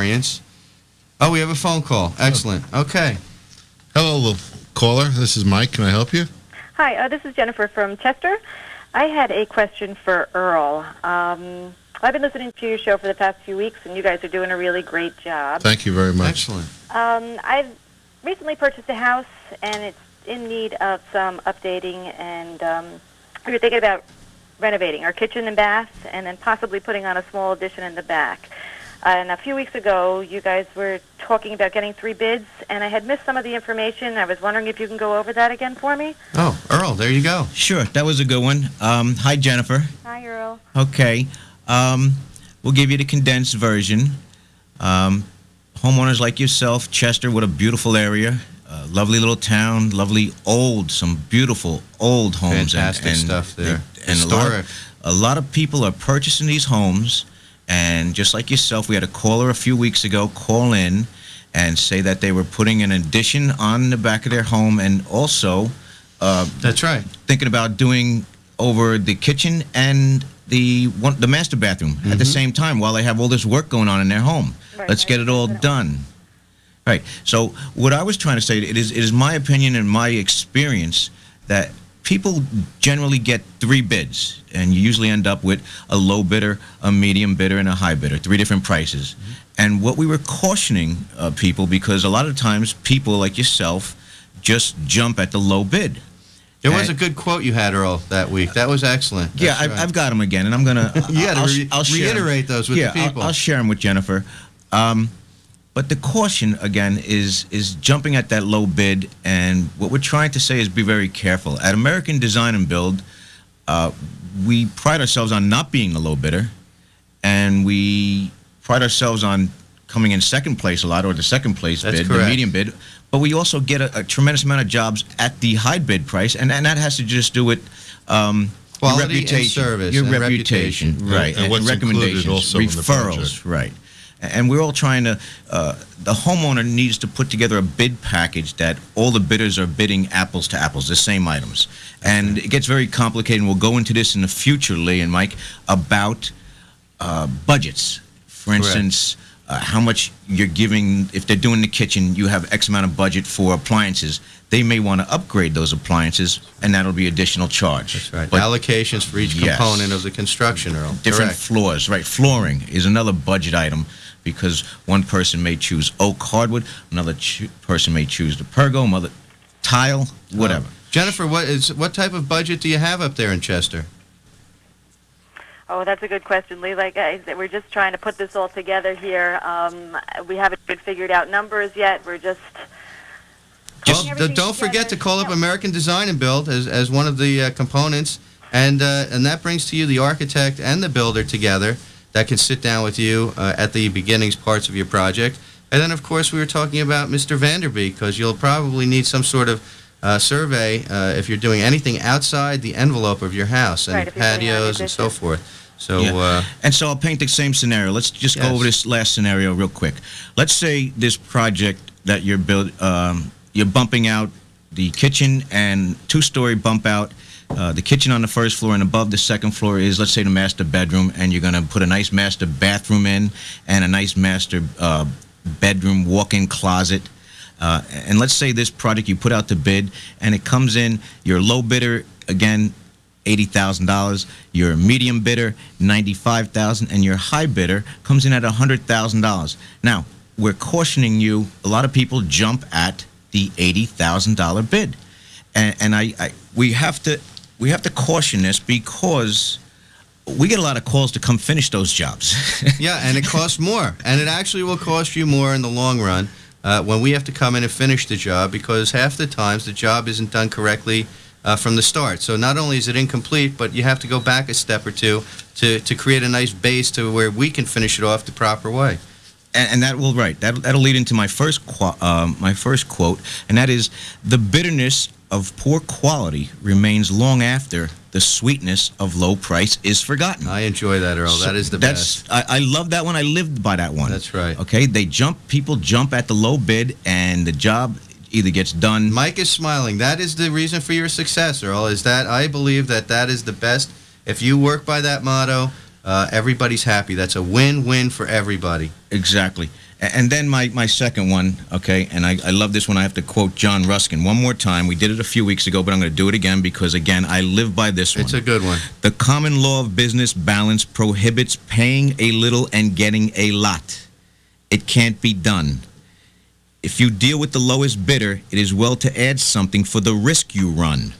variance. Oh, we have a phone call. Excellent. Okay. Hello, caller. This is Mike. Can I help you? Hi, this is Jennifer from Chester. I had a question for Earl. I've been listening to your show for the past few weeks, and you guys are doing a really great job. Thank you very much. Excellent. I've recently purchased a house, and it's in need of some updating, and we were thinking about renovating our kitchen and bath, and then possibly putting on a small addition in the back. And a few weeks ago, you guys were talking about getting 3 bids, and I had missed some of the information. I was wondering if you can go over that again for me. Oh, Earl, there you go. Sure, that was a good one. Hi, Jennifer. Hi, Earl. Okay. We'll give you the condensed version. Homeowners like yourself, Chester, what a beautiful area. Lovely little town, lovely some beautiful old homes. Fantastic stuff there. And historic. A lot of people are purchasing these homes, and just like yourself, we had a caller a few weeks ago call in and say that they were putting an addition on the back of their home, and also That's right. thinking about doing over the kitchen and the master bathroom at the same time while they have all this work going on in their home. Right, Let's get it all done. Right. So what I was trying to say, it is my opinion and my experience that people generally get 3 bids, and you usually end up with a low bidder, a medium bidder, and a high bidder, 3 different prices. And what we were cautioning people, because a lot of times people like yourself just jump at the low bid. There was a good quote you had, Earl, that week. That was excellent. Yeah, That's right. I've got them again, and I'm going to... You got to reiterate those with the people. I'll share them with Jennifer. But the caution, again, is jumping at that low bid, and what we're trying to say is be very careful. At American Design and Build, we pride ourselves on not being the low bidder, and we pride ourselves on coming in second place a lot, or the second place That's bid, correct. the medium bid. But we also get a tremendous amount of jobs at the high bid price, and that has to just do with Quality your reputation, and service. your and reputation, right, And what's recommendations, included also in the referrals, project. right. And we're all trying to, the homeowner needs to put together a bid package that all the bidders are bidding apples to apples, the same items. And it gets very complicated, and we'll go into this in the future, Lee and Mike, about budgets. For instance, how much you're giving, if they're doing the kitchen, you have X amount of budget for appliances. They may want to upgrade those appliances, and that'll be additional charge. That's right. But Allocations for each Yes. component of the construction, Earl. different Correct. floors, right? Flooring is another budget item, because one person may choose oak hardwood, another person may choose the pergo, another tile, whatever. Jennifer, what type of budget do you have up there in Chester? Oh, that's a good question, Lee. Like I said, we're just trying to put this all together here. We haven't figured out numbers yet. We're just... Well, don't forget to call up American Design and Build as one of the components, and that brings to you the architect and the builder together that can sit down with you at the beginnings parts of your project. And then, of course, we were talking about Mr. Vanderbeek, because you'll probably need some sort of survey if you're doing anything outside the envelope of your house, and Right, if you're doing patios an and so addition. forth. So, Yeah. And so I'll paint the same scenario. Let's just go Yes. over this last scenario real quick. Let's say this project that you're you're bumping out the kitchen and 2-story bump out. The kitchen on the first floor, and above the second floor is, let's say, the master bedroom, and you're going to put a nice master bathroom in and a nice master bedroom walk-in closet. And let's say this project you put out to bid, and it comes in, your low bidder, again, $80,000, your medium bidder, $95,000, and your high bidder comes in at $100,000. Now, we're cautioning you, a lot of people jump at the $80,000 bid. And we have to caution this, because we get a lot of calls to come finish those jobs. yeah, and it costs more. And it actually will cost you more in the long run when we have to come in and finish the job, because half the times the job isn't done correctly from the start. So not only is it incomplete, but you have to go back a step or two to create a nice base to where we can finish it off the proper way. And that will that'll lead into my first quote, and that is, the bitterness of poor quality remains long after the sweetness of low price is forgotten. I enjoy that, Earl. That is the best. I love that one. I lived by that one. That's right. Okay, people jump at the low bid, and the job either gets done. Mike is smiling. That is the reason for your success, Earl, is that I believe that is the best. If you work by that motto, everybody's happy. That's a win-win for everybody. Exactly. And then my second one, okay, and I love this one. I have to quote John Ruskin one more time. We did it a few weeks ago, but I'm going to do it again because, again, I live by this one. It's a good one. The common law of business balance prohibits paying a little and getting a lot. It can't be done. If you deal with the lowest bidder, it is well to add something for the risk you run.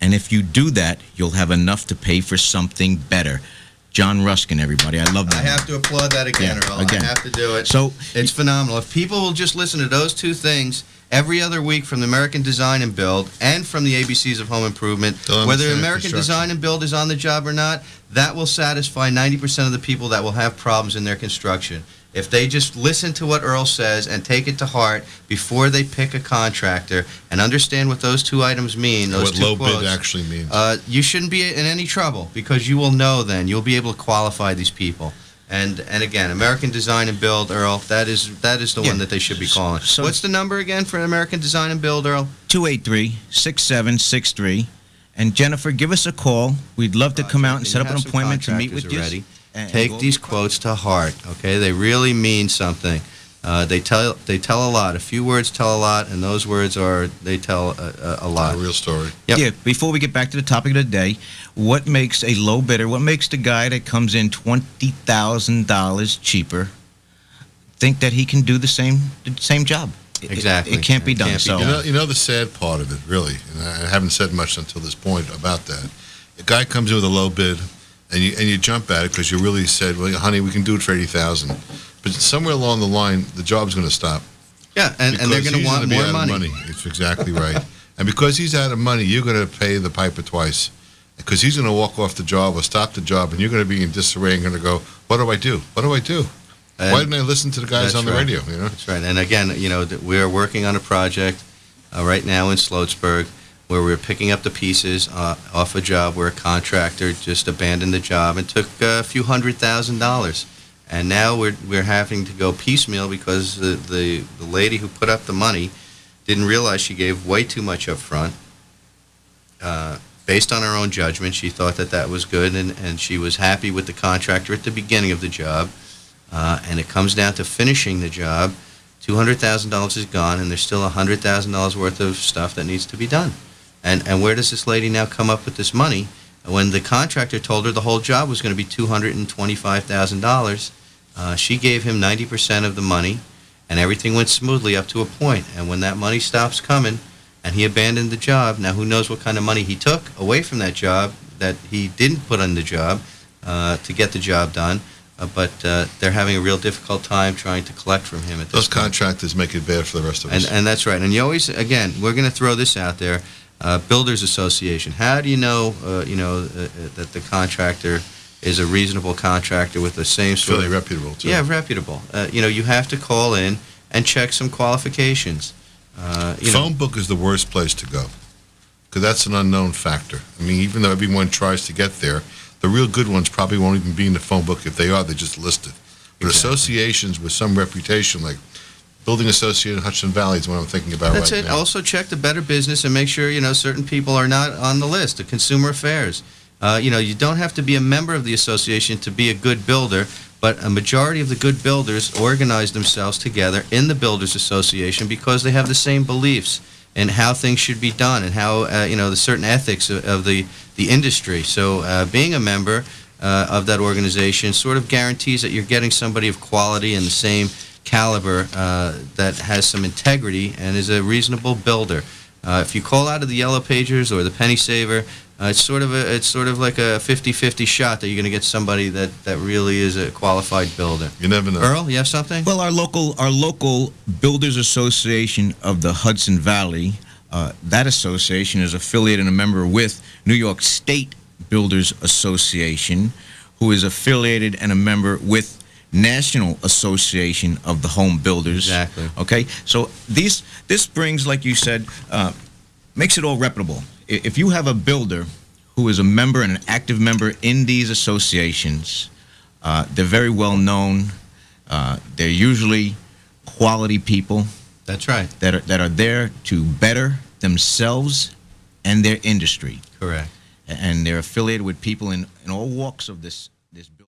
And if you do that, you'll have enough to pay for something better. John Ruskin, everybody. I love that. I have to applaud that again, Yeah, Earl. again. I have to do it. So it's phenomenal. If people will just listen to those two things every other week from the American Design and Build and from the ABCs of Home Improvement, They'll whether understand American construction. Design and Build is on the job or not, that will satisfy 90% of the people that will have problems in their construction. If they just listen to what Earl says and take it to heart before they pick a contractor and understand what those two items mean, those What two low quotes, bid actually means. you shouldn't be in any trouble because you will know then. You'll be able to qualify these people. And again, American Design and Build, Earl, that is the Yeah. one that they should be calling. So- What's the number again for American Design and Build, Earl? 283-6763. And Jennifer, give us a call. We'd love to come out and Can set you up an have some appointment to meet contractors with you. already? and Take go these over- quotes to heart, okay? They really mean something. They tell a lot. A few words tell a lot, and those words they tell a lot. A real story. Yep. Yeah, before we get back to the topic of the day, what makes a low bidder, what makes the guy that comes in $20,000 cheaper think that he can do the same job? Exactly. It can't be It done. can't be So done. You know the sad part of it, really, and I haven't said much until this point about that. A guy comes in with a low bid, and you jump at it because you really said, "Well, honey, we can do it for 80,000." But somewhere along the line, the job's going to stop. Yeah, and they're Because going to he's want gonna be more out of money. It's exactly right. And because he's out of money, you're going to pay the piper twice. Because he's going to walk off the job or stop the job, and you're going to be in disarray and going to go, "What do I do? What do I do? And Why didn't I listen to the guys that's on the right. radio?" You know. That's right. And again, we're working on a project right now in Sloatsburg where we're picking up the pieces off a job where a contractor just abandoned the job and took a few $100,000. And now we're having to go piecemeal because the lady who put up the money didn't realize she gave way too much up front. Based on her own judgment, she thought that was good, and she was happy with the contractor at the beginning of the job. And it comes down to finishing the job. $200,000 is gone, and there's still $100,000 worth of stuff that needs to be done. And where does this lady now come up with this money when the contractor told her the whole job was going to be $225,000? She gave him 90% of the money, and everything went smoothly up to a point. And when that money stops coming, and he abandoned the job, now who knows what kind of money he took away from that job that he didn't put on the job to get the job done. But they're having a real difficult time trying to collect from him at this Those point. contractors make it bad for the rest of us. And that's right. And you always, again, we're going to throw this out there. Builders Association. How do you know, that the contractor is a reasonable contractor with the same sort Fairly of... reputable, too. Yeah, reputable. You have to call in and check some qualifications. Phone book is the worst place to go because that's an unknown factor. I mean, even though everyone tries to get there, the real good ones probably won't even be in the phone book. If they are, they're just listed. But Exactly. associations with some reputation, like Building Association Hudson Valley is what I'm thinking about That's right it. now. Also check the Better Business and make sure, certain people are not on the list. The Consumer Affairs. You don't have to be a member of the association to be a good builder, but a majority of the good builders organize themselves together in the Builders Association because they have the same beliefs and how things should be done and how, the certain ethics of the industry. So being a member of that organization sort of guarantees that you're getting somebody of quality and the same caliber that has some integrity and is a reasonable builder. If you call out of the Yellow Pagers or the Penny Saver, it's sort of like a 50-50 shot that you're going to get somebody that really is a qualified builder. You never know. Earl, you have something? Well, our local Builders Association of the Hudson Valley, that association is affiliated and a member with New York State Builders Association, who is affiliated and a member with National Association of the Home Builders. Exactly. Okay, so this brings, like you said, makes it all reputable. If you have a builder who is a member and an active member in these associations, they're very well known. They're usually quality people That's right. that are there to better themselves and their industry. Correct. And they're affiliated with people in all walks of this building.